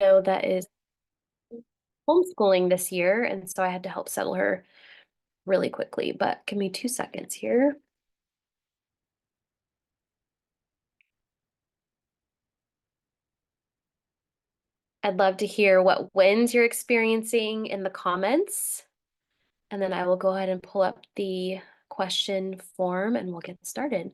that is homeschooling this year, and so I had to help settle her really quickly, but give me 2 seconds here. I'd love to hear what wins you're experiencing in the comments, and then I will go ahead and pull up the question form and we'll get started.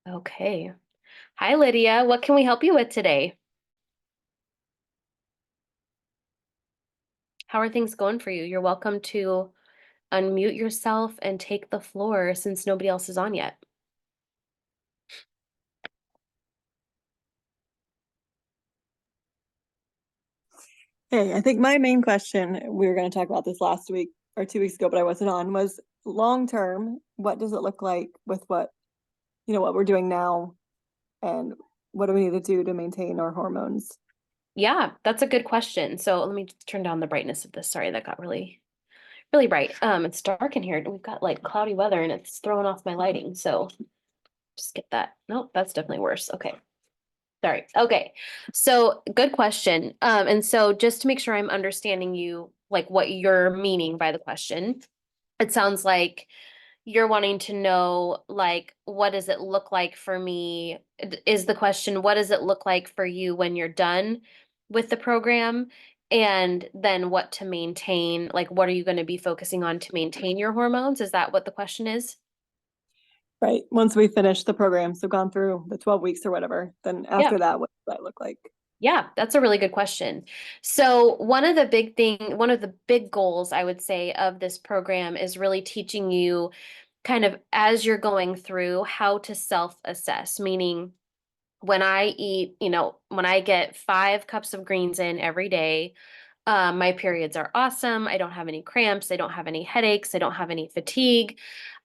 Okay. Hi, Lydia. What can we help you with today? How are things going for you? You're welcome to unmute yourself and take the floor since nobody else is on yet. Hey, I think my main question, we were going to talk about this last week or 2 weeks ago, but I wasn't on, was long term, what does it look like with what we're doing now, and what do we need to do to maintain our hormones? Yeah, that's a good question. So let me just turn down the brightness of this. Sorry, that got really, really bright. It's dark in here. We've got like cloudy weather and it's throwing off my lighting. So just get that. Nope, that's definitely worse. Okay. Sorry. Okay. So good question. And so just to make sure I'm understanding you, like what you're meaning by the question, it sounds like you're wanting to know, like, what does it look like for me? Is the question, what does it look like for you when you're done with the program? And then what to maintain, like, what are you going to be focusing on to maintain your hormones? Is that what the question is? Right. Once we finish the program, so gone through the 12 weeks or whatever, then Yeah. after that, what does that look like? Yeah, that's a really good question. So one of the big goals I would say of this program is really teaching you kind of as you're going through how to self-assess, meaning when I eat, when I get 5 cups of greens in every day, my periods are awesome. I don't have any cramps. I don't have any headaches. I don't have any fatigue.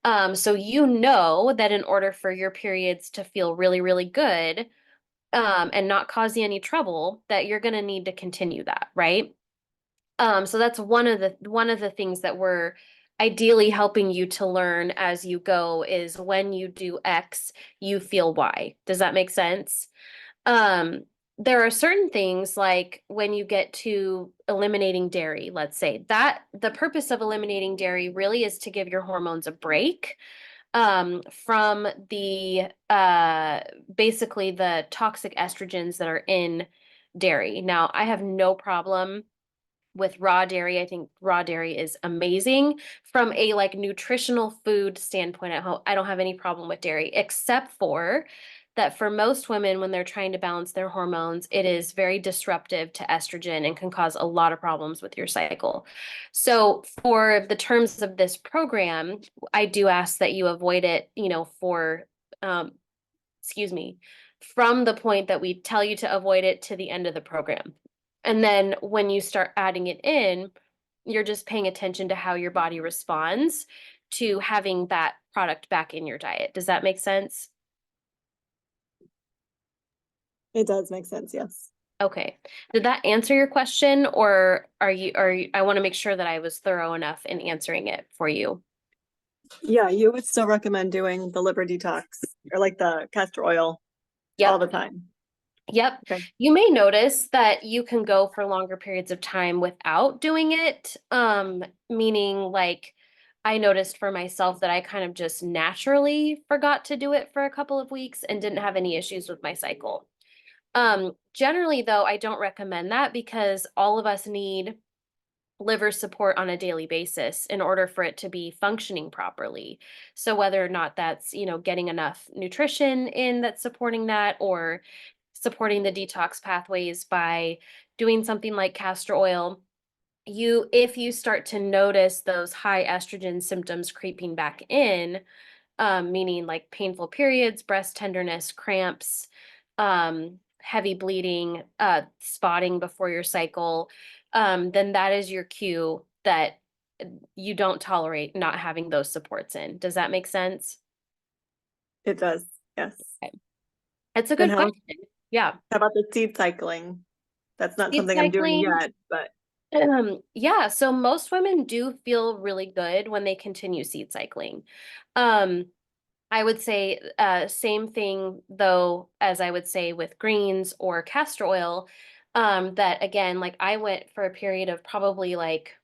So you know that in order for your periods to feel really, really good, and not cause you any trouble, that you're going to need to continue that, right? So that's one of the things that we're ideally helping you to learn as you go is when you do X, you feel Y. Does that make sense? Um, there are certain things like when you get to eliminating dairy, let's say, that the purpose of eliminating dairy really is to give your hormones a break from the basically the toxic estrogens that are in dairy. Now, I have no problem with raw dairy. I think raw dairy is amazing from a like nutritional food standpoint. I don't have any problem with dairy, except for that for most women, when they're trying to balance their hormones, it is very disruptive to estrogen and can cause a lot of problems with your cycle. So for the terms of this program, I do ask that you avoid it, for, um, excuse me, from the point that we tell you to avoid it to the end of the program. And then when you start adding it in, you're just paying attention to how your body responds to having that product back in your diet. Does that make sense? It does make sense, yes. Okay. Did that answer your question, or I want to make sure that I was thorough enough in answering it for you. Yeah, you would still recommend doing the liver detox or like the castor oil all Yep. the time. Yep. Okay. You may notice that you can go for longer periods of time without doing it. Meaning like I noticed for myself that I kind of just naturally forgot to do it for a couple of weeks and didn't have any issues with my cycle. Generally though, I don't recommend that because all of us need liver support on a daily basis in order for it to be functioning properly. So whether or not that's, getting enough nutrition in that's supporting that or supporting the detox pathways by doing something like castor oil, if you start to notice those high estrogen symptoms creeping back in, meaning like painful periods, breast tenderness, cramps, heavy bleeding, spotting before your cycle, then that is your cue that you don't tolerate not having those supports in. Does that make sense? It does. Yes. Okay. It's a Then good question. Yeah. how about the seed cycling? That's not Seed something I'm doing cycling. yet, but Yeah, so most women do feel really good when they continue seed cycling. Um, I would say same thing though as I would say with greens or castor oil. That again, like I went for a period of probably like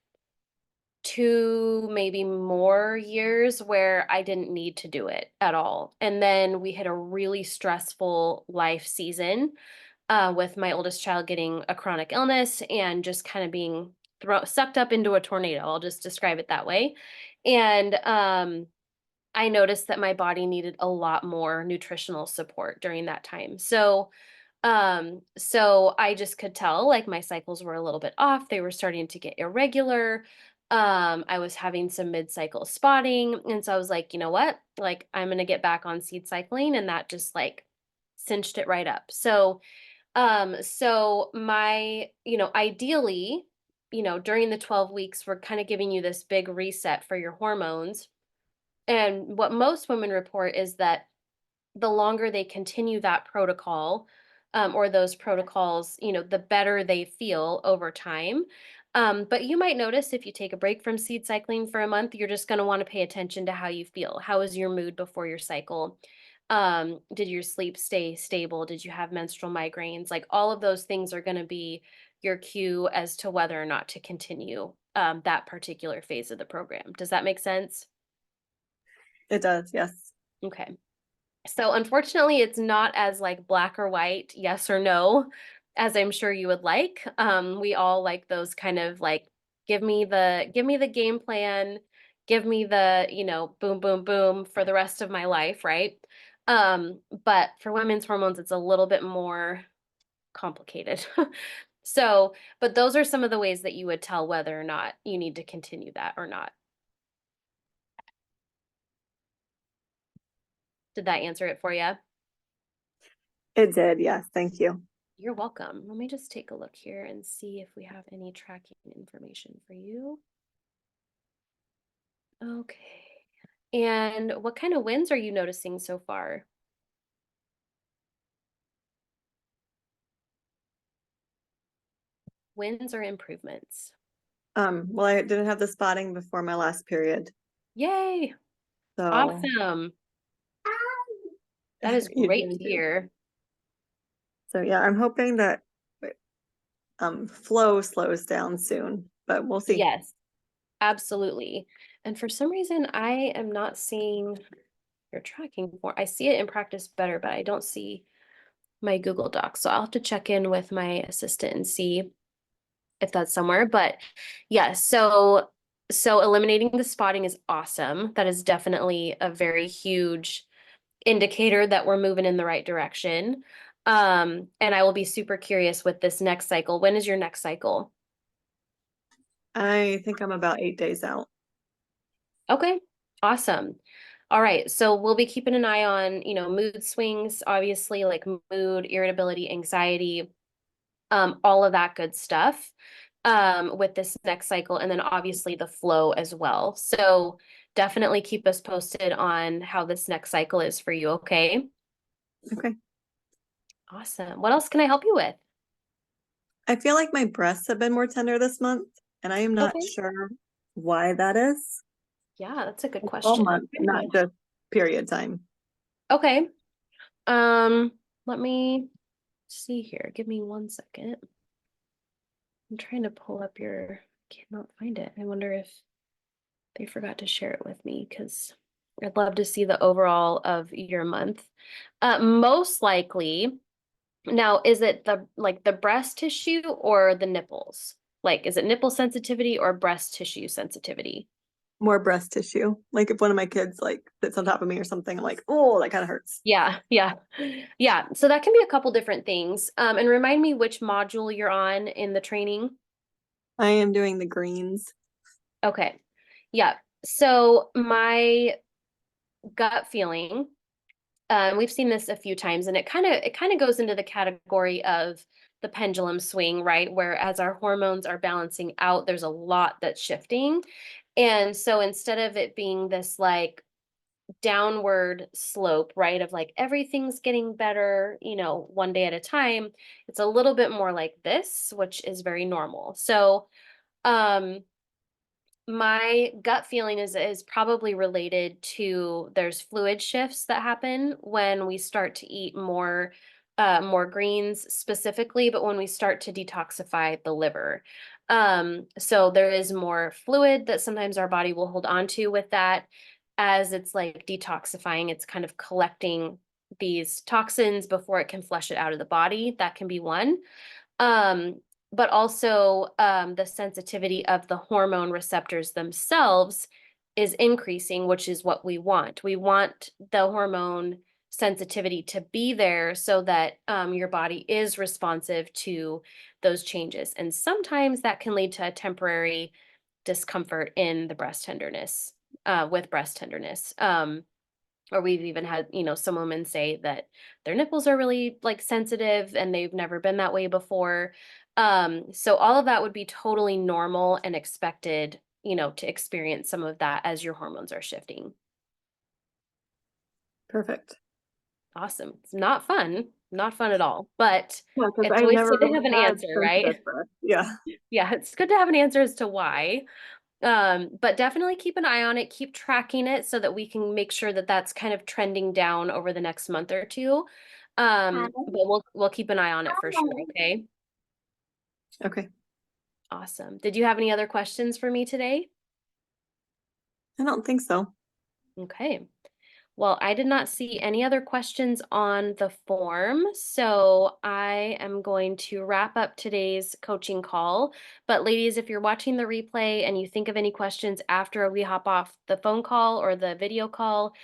2, maybe more years where I didn't need to do it at all. And then we had a really stressful life season with my oldest child getting a chronic illness and just kind of being sucked up into a tornado. I'll just describe it that way. And I noticed that my body needed a lot more nutritional support during that time. So I just could tell like my cycles were a little bit off. They were starting to get irregular. I was having some mid-cycle spotting. And so I was like, you know what? Like I'm gonna get back on seed cycling. And that just like cinched it right up. So my, ideally, during the 12 weeks, we're kind of giving you this big reset for your hormones. And what most women report is that the longer they continue that protocol, or those protocols, the better they feel over time. But you might notice if you take a break from seed cycling for a month, you're just going to want to pay attention to how you feel. How is your mood before your cycle? Did your sleep stay stable? Did you have menstrual migraines? Like all of those things are going to be your cue as to whether or not to continue that particular phase of the program. Does that make sense? it does. Yes. Okay. So unfortunately, it's not as like black or white, yes or no, as I'm sure you would like. We all like those kind of like give me the game plan, give me the, boom, boom, boom for the rest of my life, right? But for women's hormones, it's a little bit more complicated. But those are some of the ways that you would tell whether or not you need to continue that or not. Did that answer it for you? It did. Yes. Thank you. You're welcome. Let me just take a look here and see if we have any tracking information for you. Okay. And what kind of wins are you noticing so far? Wins or improvements? Well, I didn't have the spotting before my last period. Yay. So Awesome. That is you great did to too. hear. So yeah, I'm hoping that flow slows down soon, but we'll see. Yes, absolutely. And for some reason, I am not seeing your tracking for. I see it in practice better, but I don't see my Google Docs. So I'll have to check in with my assistant and see if that's somewhere. But yeah, so eliminating the spotting is awesome. That is definitely a very huge indicator that we're moving in the right direction. And I will be super curious with this next cycle. When is your next cycle? I think I'm about 8 days out. Okay, awesome. All right, so we'll be keeping an eye on, mood swings, obviously, like mood, irritability, anxiety, all of that good stuff with this next cycle, and then obviously the flow as well. So definitely keep us posted on how this next cycle is for you, okay? Okay. Awesome. What else can I help you with? I feel like my breasts have been more tender this month, and I am not Okay. sure why that is. Yeah, that's a good All question. month, not just period time. Okay. Let me see here. Give me 1 second. I'm trying to pull up cannot find it. I wonder if they forgot to share it with me because I'd love to see the overall of your month. Most likely, now is it the breast tissue or the nipples? Like, is it nipple sensitivity or breast tissue sensitivity? More breast tissue. Like if one of my kids like sits on top of me or something, I'm like, oh, that kind of hurts. Yeah, yeah, yeah. So that can be a couple different things. And remind me which module you're on in the training. I am doing the greens. Okay. Yeah. So gut feeling, we've seen this a few times, and it kind of goes into the category of the pendulum swing, right? Where as our hormones are balancing out, there's a lot that's shifting. And so instead of it being this like downward slope, right, of like everything's getting better, one day at a time, it's a little bit more like this, which is very normal. So, um, my gut feeling is probably related to there's fluid shifts that happen when we start to eat more greens specifically, but when we start to detoxify the liver. So there is more fluid that sometimes our body will hold on to with that as it's like detoxifying, it's kind of collecting these toxins before it can flush it out of the body. That can be one. Um, but also the sensitivity of the hormone receptors themselves is increasing, which is what we want. We want the hormone sensitivity to be there so that your body is responsive to those changes. And sometimes that can lead to a temporary discomfort in the breast tenderness, with breast tenderness. Or we've even had, some women say that their nipples are really like sensitive and they've never been that way before. So all of that would be totally normal and expected, to experience some of that as your hormones are shifting. Perfect. Awesome. It's not fun at all, but Yeah, because it's I've always never good to have an had answer, right? sensitive breath. Yeah. Yeah, it's good to have an answer as to why. But definitely keep an eye on it, keep tracking it so that we can make sure that that's kind of trending down over the next month or two. But we'll keep an eye on it for sure, okay? Okay. Awesome. Did you have any other questions for me today? I don't think so. Okay. Well, I did not see any other questions on the form, so I am going to wrap up today's coaching call. But ladies, if you're watching the replay and you think of any questions after we hop off the phone call or the video call,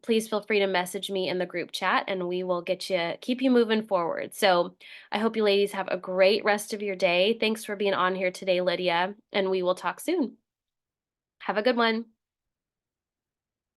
please feel free to message me in the group chat and we will keep you moving forward. So I hope you ladies have a great rest of your day. Thanks for being on here today, Lydia, and we will talk soon. Have a good one.